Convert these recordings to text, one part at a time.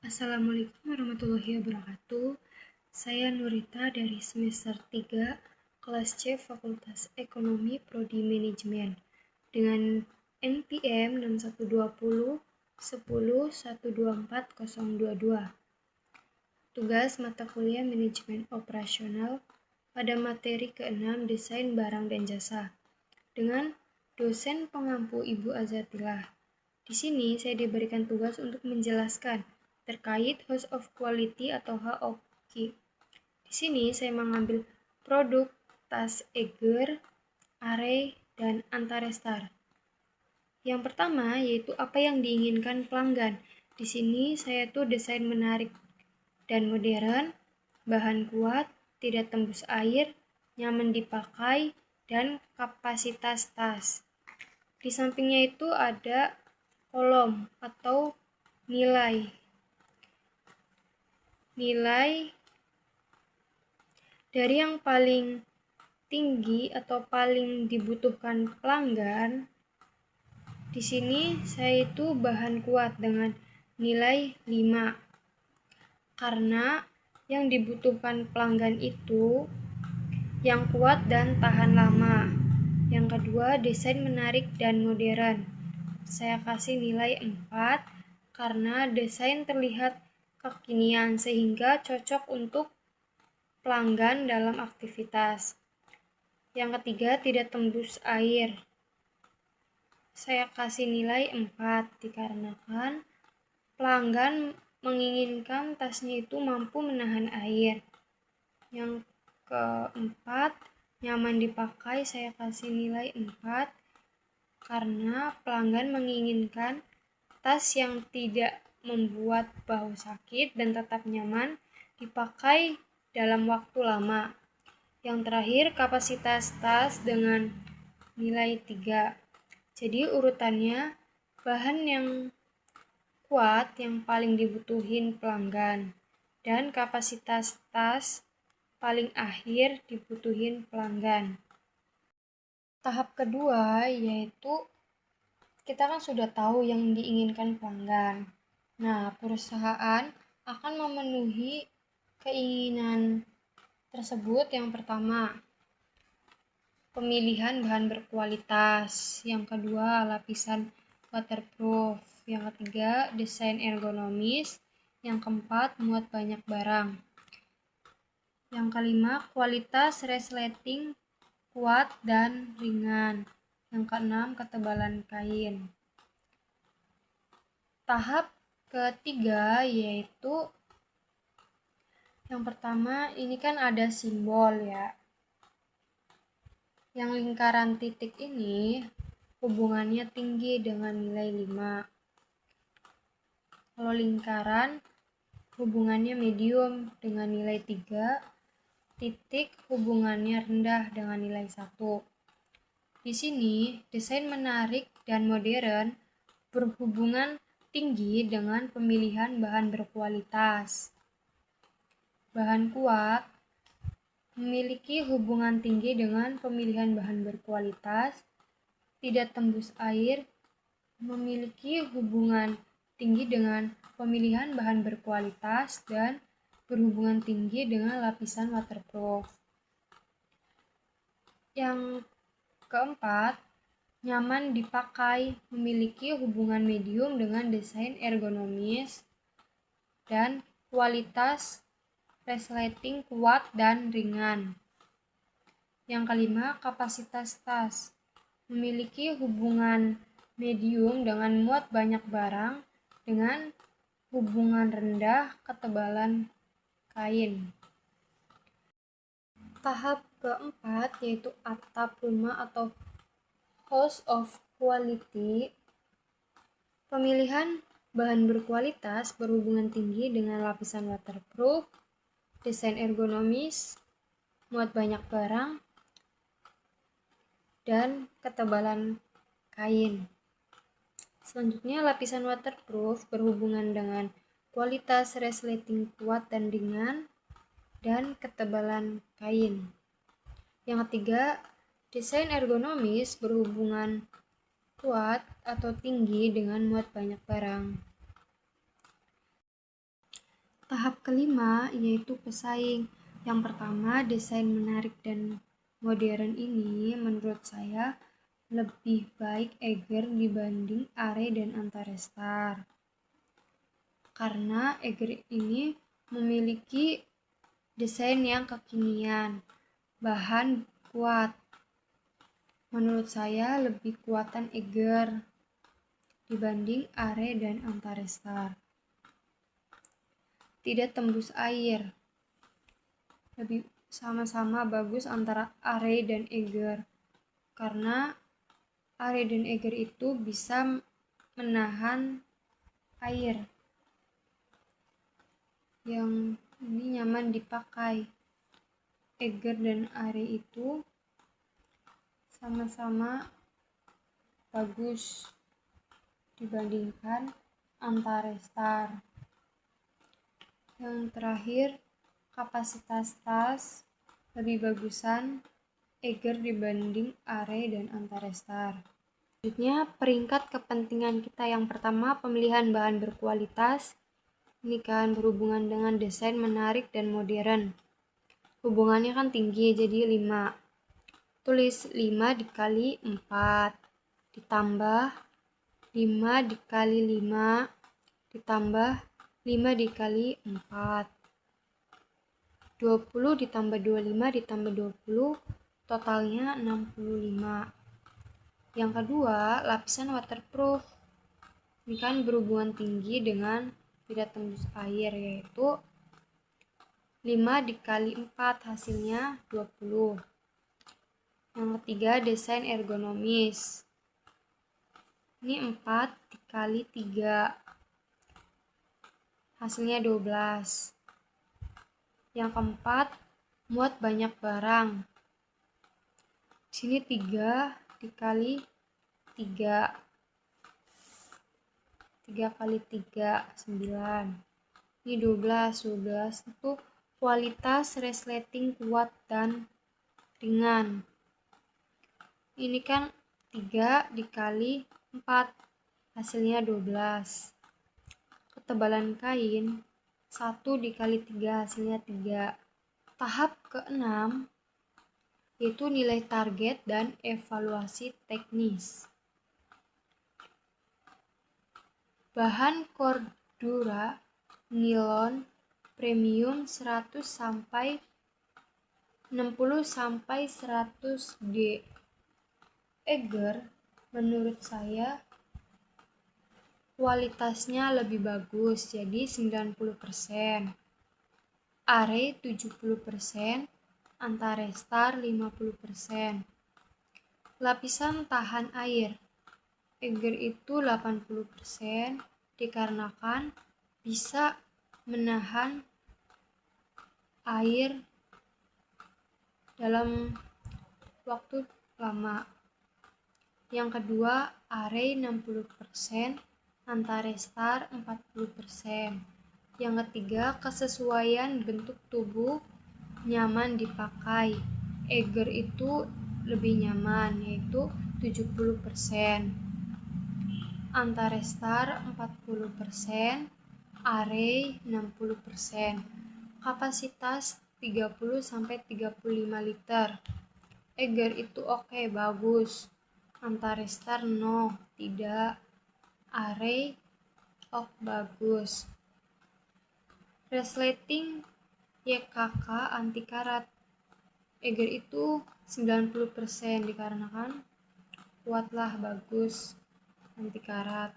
Assalamualaikum warahmatullahi wabarakatuh. Saya Nurita dari semester 3, kelas C Fakultas Ekonomi Prodi Manajemen dengan NPM 6120 10 124 022. Tugas mata kuliah Manajemen Operasional pada materi ke-6 Desain Barang dan Jasa dengan dosen pengampu Ibu Azatilah. Di sini saya diberikan tugas untuk menjelaskan terkait House of Quality atau HOQ. Di sini saya mengambil produk tas Eger, Arey, dan Antarestar. Yang pertama yaitu apa yang diinginkan pelanggan. Di sini saya tuh desain menarik dan modern, bahan kuat, tidak tembus air, nyaman dipakai, dan kapasitas tas. Di sampingnya itu ada kolom atau nilai dari yang paling tinggi atau paling dibutuhkan pelanggan. Di sini saya itu bahan kuat dengan nilai 5 karena yang dibutuhkan pelanggan itu yang kuat dan tahan lama. Yang kedua, desain menarik dan modern. Saya kasih nilai 4 karena desain terlihat kekinian sehingga cocok untuk pelanggan dalam aktivitas. Yang ketiga, tidak tembus air. Saya kasih nilai 4 dikarenakan pelanggan menginginkan tasnya itu mampu menahan air. Yang keempat, nyaman dipakai, saya kasih nilai 4 karena pelanggan menginginkan tas yang tidak membuat bahu sakit dan tetap nyaman dipakai dalam waktu lama. Yang terakhir, kapasitas tas dengan nilai 3. Jadi urutannya bahan yang kuat yang paling dibutuhin pelanggan dan kapasitas tas paling akhir dibutuhin pelanggan. Tahap kedua yaitu kita kan sudah tahu yang diinginkan pelanggan. Nah, perusahaan akan memenuhi keinginan tersebut. Yang pertama, pemilihan bahan berkualitas. Yang kedua, lapisan waterproof. Yang ketiga, desain ergonomis. Yang keempat, muat banyak barang. Yang kelima, kualitas resleting kuat dan ringan. Yang keenam, ketebalan kain. Tahap ketiga yaitu yang pertama ini kan ada simbol ya. Yang lingkaran titik ini hubungannya tinggi dengan nilai 5. Kalau lingkaran hubungannya medium dengan nilai 3. Titik hubungannya rendah dengan nilai 1. Di sini desain menarik dan modern berhubungan tinggi dengan pemilihan bahan berkualitas. Bahan kuat memiliki hubungan tinggi dengan pemilihan bahan berkualitas. Tidak tembus air memiliki hubungan tinggi dengan pemilihan bahan berkualitas dan berhubungan tinggi dengan lapisan waterproof. Yang keempat, nyaman dipakai memiliki hubungan medium dengan desain ergonomis dan kualitas resleting kuat dan ringan. Yang kelima, kapasitas tas memiliki hubungan medium dengan muat banyak barang dengan hubungan rendah ketebalan kain. Tahap keempat yaitu atap rumah atau House of Quality. Pemilihan bahan berkualitas berhubungan tinggi dengan lapisan waterproof, desain ergonomis, muat banyak barang, dan ketebalan kain. Selanjutnya, lapisan waterproof berhubungan dengan kualitas resleting kuat dan ringan, dan ketebalan kain. Yang ketiga, desain ergonomis berhubungan kuat atau tinggi dengan muat banyak barang. Tahap kelima yaitu pesaing. Yang pertama, desain menarik dan modern ini menurut saya lebih baik Eger dibanding Are dan Antarestar. Karena Eger ini memiliki desain yang kekinian, bahan kuat. Menurut saya lebih kuatan Eger dibanding Are dan Antarestar. Tidak tembus air. Lebih sama-sama bagus antara Are dan Eger. Karena Are dan Eger itu bisa menahan air. Yang ini nyaman dipakai. Eger dan Are itu sama-sama bagus dibandingkan Antarestar. Yang terakhir, kapasitas tas lebih bagusan Eger dibanding Are dan Antarestar. Selanjutnya, peringkat kepentingan kita yang pertama, pemilihan bahan berkualitas. Ini kan berhubungan dengan desain menarik dan modern. Hubungannya kan tinggi, jadi 5. Tulis 5 dikali 4, ditambah 5 dikali 5, ditambah 5 dikali 4. 20 ditambah 25 ditambah 20, totalnya 65. Yang kedua, lapisan waterproof. Ini kan berhubungan tinggi dengan tidak tembus air, yaitu 5 dikali 4, hasilnya 20. Yang ketiga, desain ergonomis. Ini 4 dikali 3, hasilnya 12. Yang keempat, muat banyak barang. Di sini 3 dikali 3. 3 kali 3, 9. Ini 12. 12 itu kualitas resleting kuat dan ringan. Ini kan 3 dikali 4, hasilnya 12. Ketebalan kain 1 dikali 3, hasilnya 3. Tahap ke-6 yaitu nilai target dan evaluasi teknis. Bahan Cordura nilon premium 100 sampai 60 sampai 100 D. Eger menurut saya kualitasnya lebih bagus, jadi 90%. Are 70%, Antarestar 50%. Lapisan tahan air. Eger itu 80% dikarenakan bisa menahan air dalam waktu lama. Yang kedua, Are 60%, Antarestar 40%. Yang ketiga, kesesuaian bentuk tubuh nyaman dipakai. Eger itu lebih nyaman, yaitu 70%. Antarestar 40%, Are 60%. Kapasitas 30 sampai 35 liter. Eger itu oke, bagus. Antarestar no, tidak. Are bagus. Resleting YKK anti karat. Eger itu 90% dikarenakan kuatlah, bagus, anti karat.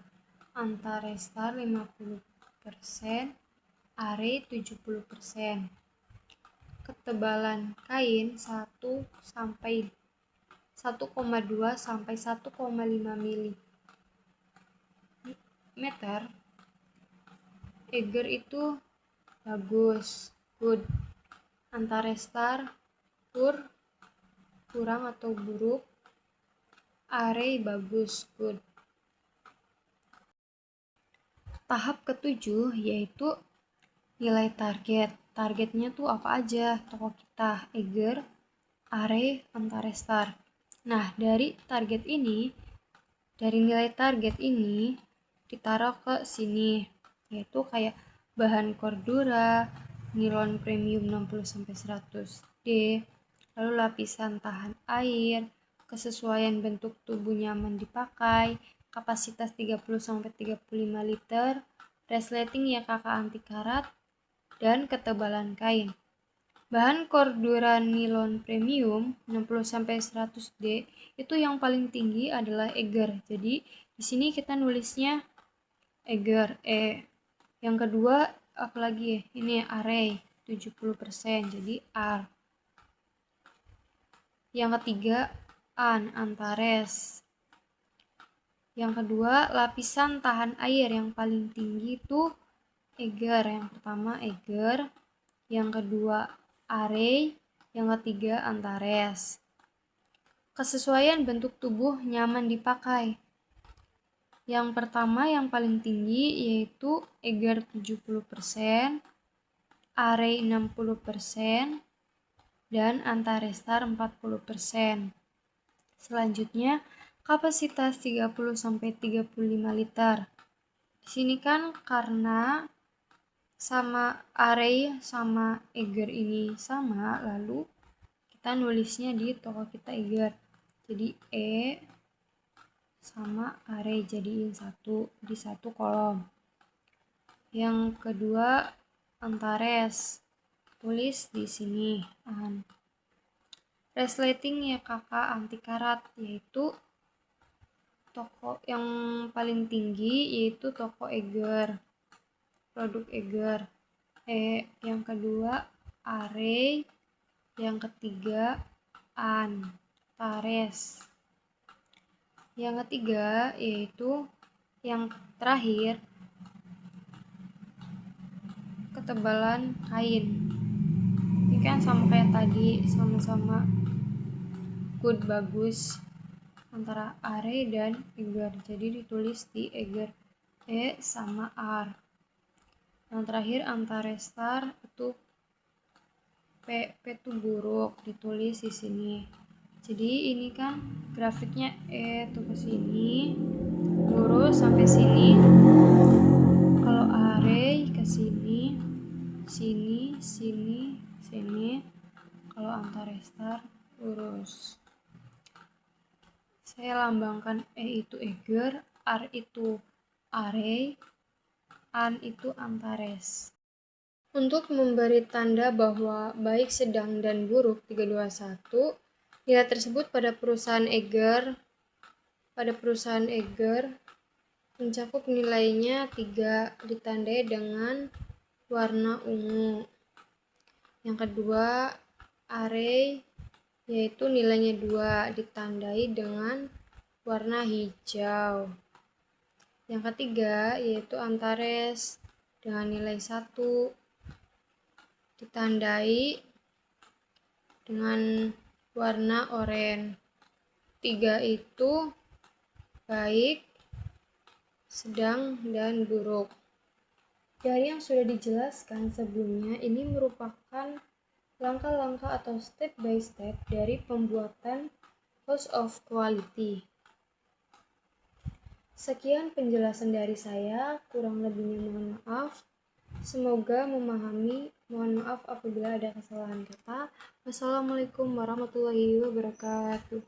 Antarestar 50%, Are 70%. Ketebalan kain 1,2 sampai 1,5 mm. Eger itu bagus, good. Antarestar kurang atau buruk. Are bagus, good. Tahap ke-7 yaitu nilai target. Targetnya tuh apa aja? Toko kita Eger, Are, Antarestar. Nah, dari nilai target ini ditaruh ke sini, yaitu kayak bahan Cordura, nilon premium 60-100D, lalu lapisan tahan air, kesesuaian bentuk tubuh nyaman dipakai, kapasitas 30-35 liter, resleting YKK anti karat, dan ketebalan kain. Bahan Cordura nilon premium 60-100D itu yang paling tinggi adalah Eger. Jadi di sini kita nulisnya Eger Yang kedua apalagi ya? Ini Array 70%, jadi R. Yang ketiga Antares. Yang kedua lapisan tahan air yang paling tinggi itu Eger. Yang pertama Eger, yang kedua Array, yang ketiga Antares. Kesesuaian bentuk tubuh nyaman dipakai. Yang pertama yang paling tinggi yaitu Eger 70%, Array 60%, dan Antarestar 40%. Selanjutnya kapasitas 30-35 liter. Di sini kan karena sama Array sama Eger ini sama, lalu kita nulisnya di toko kita Eger. Jadi E sama Array jadiin di satu kolom. Yang kedua Antares, tulis di sini resleting YKK anti karat, yaitu toko yang paling tinggi yaitu toko Eger, produk Eger. Yang kedua Array, yang ketiga Antares. Yang ketiga yaitu yang terakhir ketebalan kain. Ini kan sama kayak tadi, sama-sama good bagus antara Array dan Eger. Jadi ditulis di Eger E sama R. Yang terakhir Antarestar itu P itu buruk, ditulis di sini. Jadi ini kan grafiknya tuh ke sini, lurus sampai sini. Kalau Array ke sini, sini, sini, sini. Kalau Antarestar lurus. Saya lambangkan E itu Eger, R itu Array, An itu Antares. Untuk memberi tanda bahwa baik, sedang, dan buruk 321, nilai tersebut pada perusahaan Eger mencakup nilainya 3 ditandai dengan warna ungu. Yang kedua Array yaitu nilainya 2 ditandai dengan warna hijau. Yang ketiga yaitu Antares dengan nilai 1 ditandai dengan warna oranye. 3 itu baik, sedang, dan buruk. Dari yang sudah dijelaskan sebelumnya, ini merupakan langkah-langkah atau step by step dari pembuatan house of quality. Sekian penjelasan dari saya, kurang lebihnya mohon maaf. Semoga memahami. Mohon maaf apabila ada kesalahan kata. Wassalamualaikum warahmatullahi wabarakatuh.